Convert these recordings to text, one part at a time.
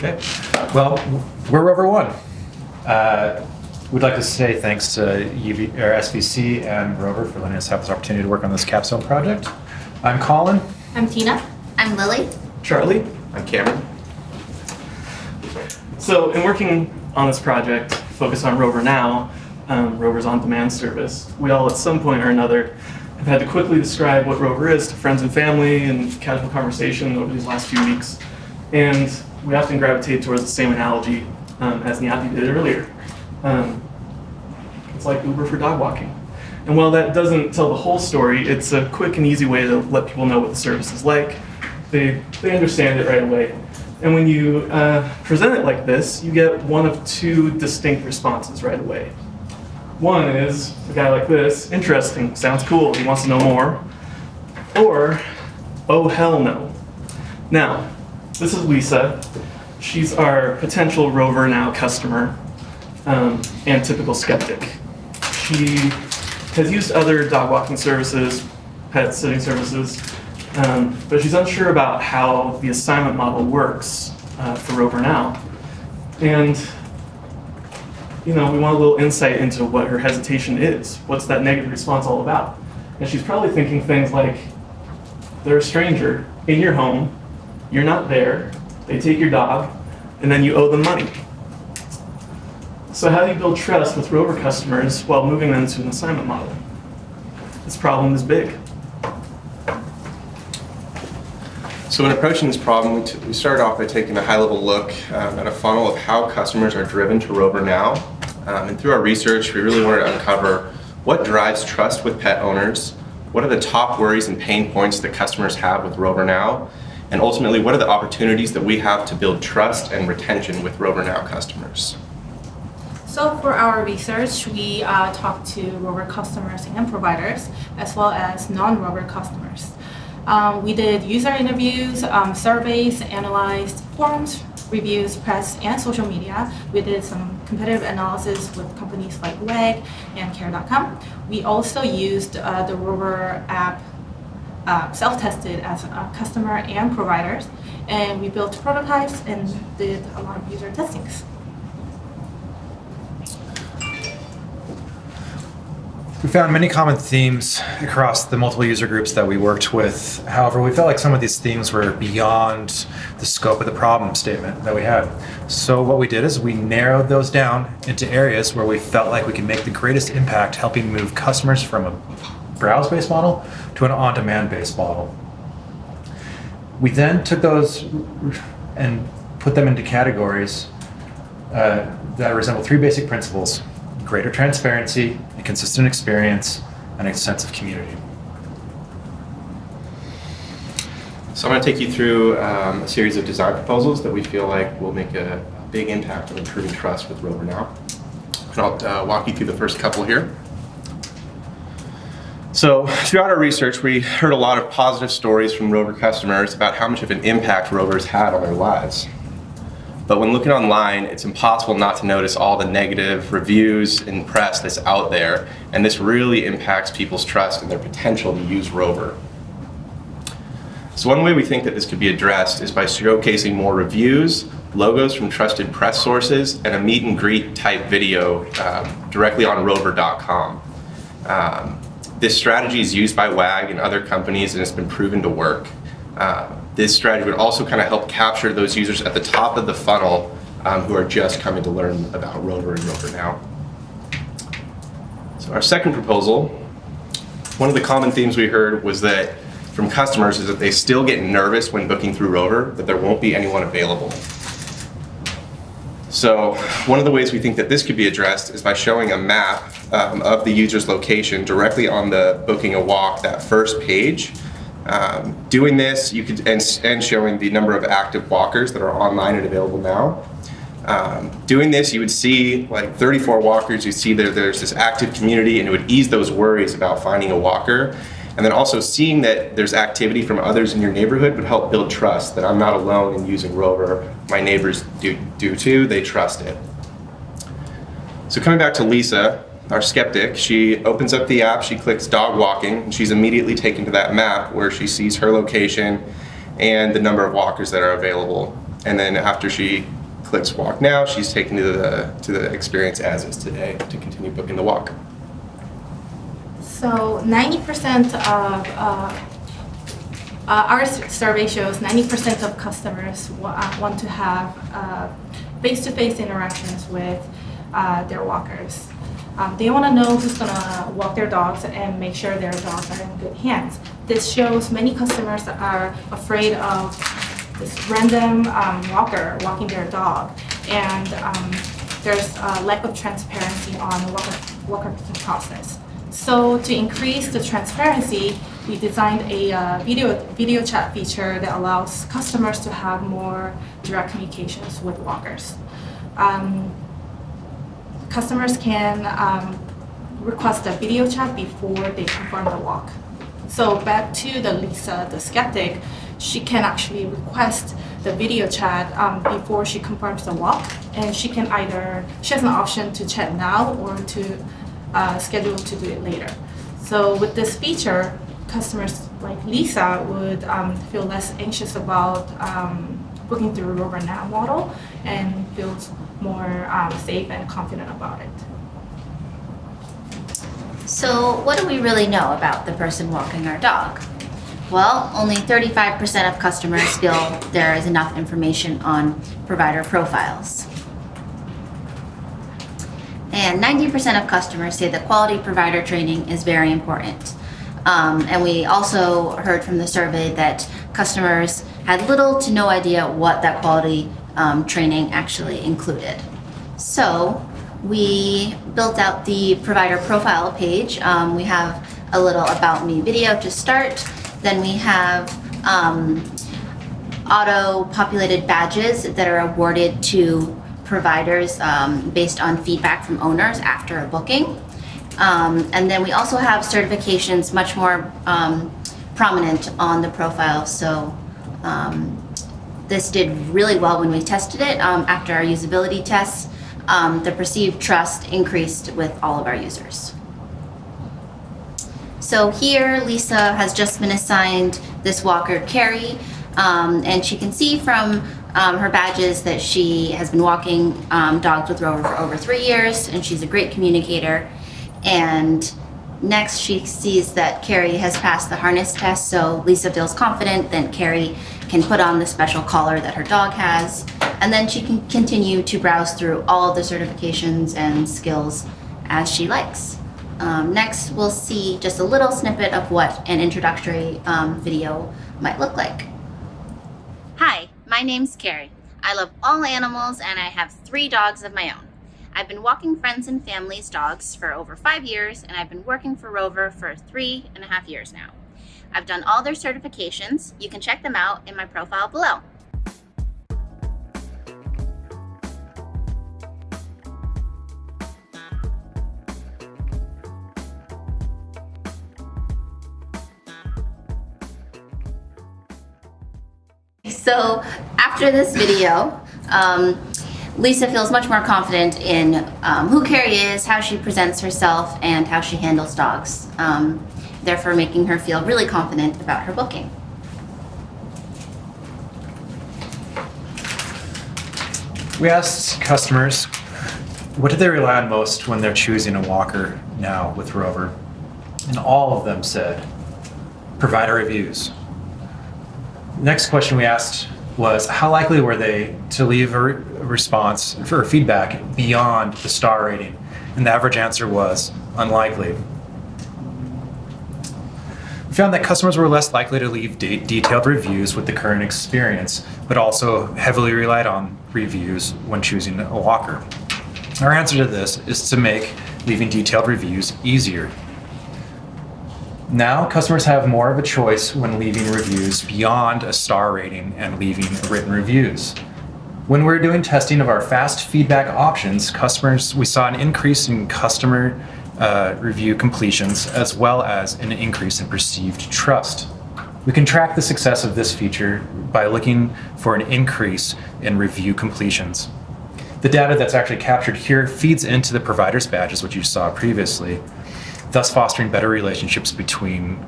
Okay. Well, we're Rover One. We'd like to say thanks to SVC and Rover for letting us have this opportunity to work on this Capstone project. I'm Colin. I'm Tina. I'm Lily. Charlie. I'm Cameron. So in working on this project, focused on Rover Now, Rover's on-demand service, we all at some point or another have had to quickly describe what Rover is to friends and family and casual conversation over these last few weeks. And we often gravitate towards the same analogy as Nyati did earlier. It's like Uber for dog walking. And while that doesn't tell the whole story, it's a quick and easy way to let people know what the service is like. They understand it right away. And when you present it like this, you get one of two distinct responses right away. One is a guy like this, interesting, sounds cool, he wants to know more. Or, oh hell no. Now, this is Lisa. She's our potential Rover Now customer and typical skeptic. She has used other dog walking services, pet sitting services, but she's unsure about how the assignment model works for Rover Now. And we want a little insight into what her hesitation is. What's that negative response all about? And she's probably thinking things like, they're a stranger in your home, you're not there, they take your dog, and then you owe them money. So how do you build trust with Rover customers while moving them to an assignment model? This problem is big. So in approaching this problem, we started off by taking a high-level look at a funnel of how customers are driven to Rover Now. And through our research, we really wanted to uncover what drives trust with pet owners, what are the top worries and pain points that customers have with Rover Now, and ultimately, what are the opportunities that we have to build trust and retention with Rover Now customers. So for our research, we talked to Rover customers and providers, as well as non-Rover customers. We did user interviews, surveys, analyzed forums, reviews, press, and social media. We did some competitive analysis with companies like WAG and Care.com. We also used the Rover app self-tested as a customer and providers, and we built prototypes and did a lot of user testings. We found many common themes across the multiple user groups that we worked with. However, we felt like some of these themes were beyond the scope of the problem statement that we had. So what we did is we narrowed those down into areas where we felt like we could make the greatest impact helping move customers from a browse-based model to an on-demand-based model. We then took those and put them into categories that resemble three basic principles: greater transparency, a consistent experience, and a sense of community. So I'm going to take you through a series of design proposals that we feel like will make a big impact on improving trust with Rover Now. And I'll walk you through the first couple here. So throughout our research, we heard a lot of positive stories from Rover customers about how much of an impact Rover's had on their lives. But when looking online, it's impossible not to notice all the negative reviews and press that's out there, and this really impacts people's trust and their potential to use Rover. So one way we think that this could be addressed is by showcasing more reviews, logos from trusted press sources, and a meet and greet type video directly on rover.com. This strategy is used by WAG and other companies, and it's been proven to work. This strategy would also kind of help capture those users at the top of the funnel who are just coming to learn about Rover and Rover Now. So our second proposal, one of the common themes we heard was that from customers is that they still get nervous when booking through Rover, that there won't be anyone available. So one of the ways we think that this could be addressed is by showing a map of the user's location directly on the Booking a Walk, that first page. Doing this, you could and showing the number of active walkers that are online and available now. Doing this, you would see like 34 walkers. You see there's this active community, and it would ease those worries about finding a walker. And then also seeing that there's activity from others in your neighborhood would help build trust that I'm not alone in using Rover. My neighbors do too. They trust it. So coming back to Lisa, our skeptic, she opens up the app, she clicks dog walking, and she's immediately taken to that map where she sees her location and the number of walkers that are available. And then after she clicks walk now, she's taken to the experience as is today to continue booking the walk. So 90% of our survey shows 90% of customers want to have face-to-face interactions with their walkers. They want to know who's going to walk their dogs and make sure their dogs are in good hands. This shows many customers are afraid of this random walker walking their dog, and there's a lack of transparency on the walker process. So to increase the transparency, we designed a video chat feature that allows customers to have more direct communications with walkers. Customers can request a video chat before they confirm the walk. So back to the Lisa, the skeptic, she can actually request the video chat before she confirms the walk, and she has an option to chat now or to schedule to do it later. So with this feature, customers like Lisa would feel less anxious about booking through Rover Now model and feels more safe and confident about it. So what do we really know about the person walking our dog? Well, only 35% of customers feel there is enough information on provider profiles. And 90% of customers say that quality provider training is very important. And we also heard from the survey that customers had little to no idea what that quality training actually included. So we built out the provider profile page. We have a little About Me video to start. Then we have auto-populated badges that are awarded to providers based on feedback from owners after a booking. And then we also have certifications much more prominent on the profile. So this did really well when we tested it. After our usability tests, the perceived trust increased with all of our users. So here, Lisa has just been assigned this walker, Carrie, and she can see from her badges that she has been walking dogs with Rover for over 3 years, and she's a great communicator. And next, she sees that Carrie has passed the harness test, so Lisa feels confident that Carrie can put on the special collar that her dog has, and then she can continue to browse through all of the certifications and skills as she likes. Next, we'll see just a little snippet of what an introductory video might look like. Hi, my name's Carrie. I love all animals and I have 3 dogs of my own. I've been walking friends and family's dogs for over 5 years, and I've been working for Rover for 3.5 years now. I've done all their certifications. You can check them out in my profile below. So after this video, Lisa feels much more confident in who Carrie is, how she presents herself, and how she handles dogs, therefore making her feel really confident about her booking. We asked customers, what do they rely on most when they're choosing a walker now with Rover? And all of them said, provider reviews. Next question we asked was, how likely were they to leave a response for feedback beyond the star rating? And the average answer was unlikely. We found that customers were less likely to leave detailed reviews with the current experience, but also heavily relied on reviews when choosing a walker. Our answer to this is to make leaving detailed reviews easier. Now, customers have more of a choice when leaving reviews beyond a star rating and leaving written reviews. When we're doing testing of our fast feedback options, we saw an increase in customer review completions, as well as an increase in perceived trust. We can track the success of this feature by looking for an increase in review completions. The data that's actually captured here feeds into the provider's badges, which you saw previously, thus fostering better relationships between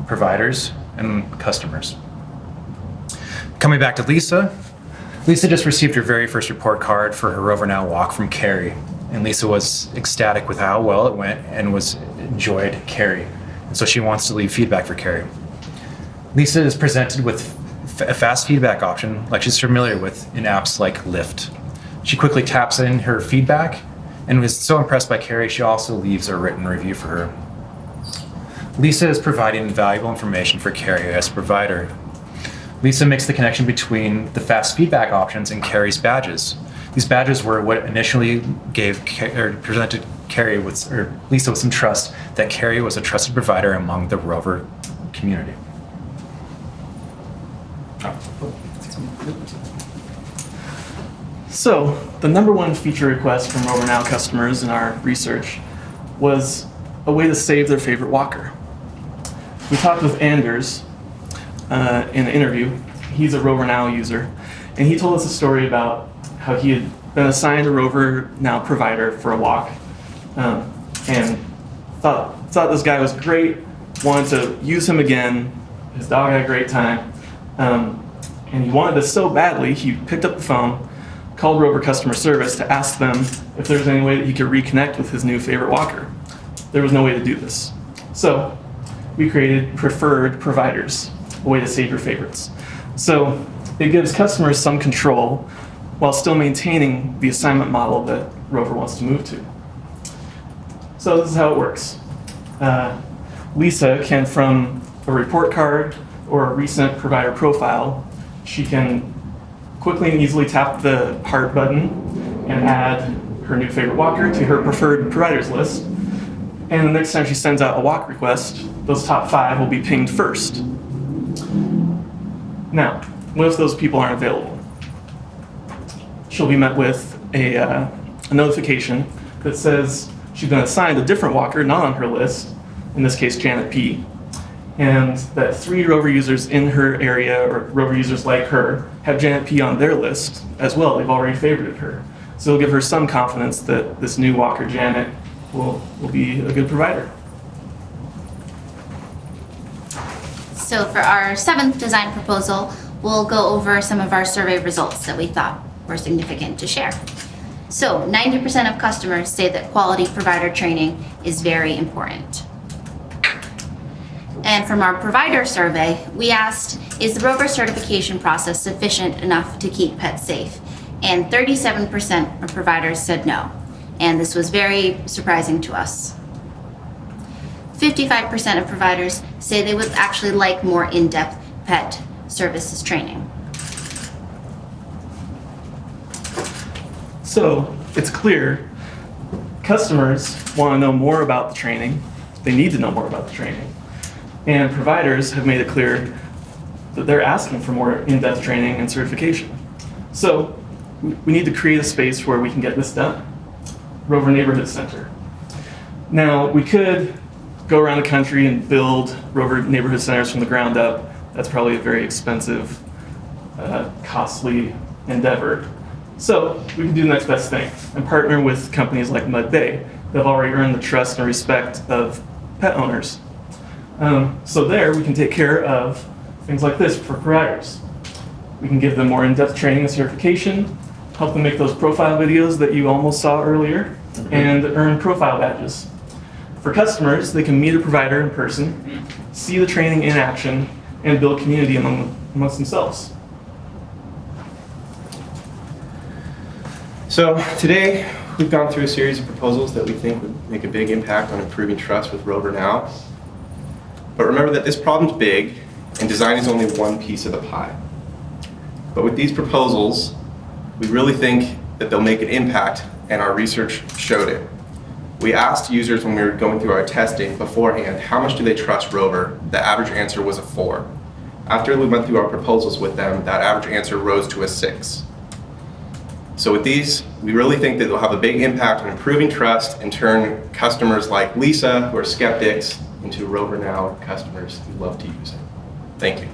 providers and customers. Coming back to Lisa, Lisa just received her very first report card for her Rover Now walk from Carrie, and Lisa was ecstatic with how well it went and enjoyed Carrie. And so she wants to leave feedback for Carrie. Lisa is presented with a fast feedback option like she's familiar with in apps like Lyft. She quickly taps in her feedback and was so impressed by Carrie, she also leaves a written review for her. Lisa is providing valuable information for Carrie as a provider. Lisa makes the connection between the fast feedback options and Carrie's badges. These badges were what initially presented Carrie Lisa with some trust that Carrie was a trusted provider among the Rover community. So, the number one feature request from Rover Now customers in our research was a way to save their favorite walker. We talked with Anders in an interview. He's a Rover Now user, and he told us a story about how he had been assigned a Rover Now provider for a walk, and thought this guy was great, wanted to use him again. His dog had a great time, and he wanted this so badly, he picked up the phone, called Rover customer service to ask them if there was any way that he could reconnect with his new favorite walker. There was no way to do this. So we created preferred providers, a way to save your favorites. So it gives customers some control while still maintaining the assignment model that Rover wants to move to. So this is how it works. Lisa can, from a report card or a recent provider profile, she can quickly and easily tap the heart button and add her new favorite walker to her preferred providers list. And the next time she sends out a walk request, those top 5 will be pinged first. Now, what if those people aren't available? She'll be met with a notification that says she's been assigned a different walker not on her list, in this case Janet P., and that 3 Rover users in her area, or Rover users like her, have Janet P. on their list as well. They've already favorited her. So it'll give her some confidence that this new walker, Janet, will be a good provider. So for our 7th design proposal, we'll go over some of our survey results that we thought were significant to share. So 90% of customers say that quality provider training is very important. And from our provider survey, we asked, is the Rover certification process sufficient enough to keep pets safe? And 37% of providers said no. And this was very surprising to us. 55% of providers say they would actually like more in-depth pet services training. So it's clear customers want to know more about the training. They need to know more about the training. And providers have made it clear that they're asking for more in-depth training and certification. So we need to create a space where we can get this done. Rover Neighborhood Center. Now, we could go around the country and build Rover Neighborhood Centers from the ground up. That's probably a very expensive, costly endeavor. So we can do the next best thing and partner with companies like Mud Bay that have already earned the trust and respect of pet owners. So there we can take care of things like this for providers. We can give them more in-depth training and certification, help them make those profile videos that you almost saw earlier, and earn profile badges. For customers, they can meet a provider in person, see the training in action, and build community amongst themselves. So today, we've gone through a series of proposals that we think would make a big impact on improving trust with Rover Now. But remember that this problem's big, and design is only one piece of the pie. But with these proposals, we really think that they'll make an impact, and our research showed it. We asked users when we were going through our testing beforehand, how much do they trust Rover? The average answer was a 4. After we went through our proposals with them, that average answer rose to a 6. So with these, we really think that they'll have a big impact on improving trust and turn customers like Lisa, who are skeptics, into Rover Now customers who love to use it. Thank you.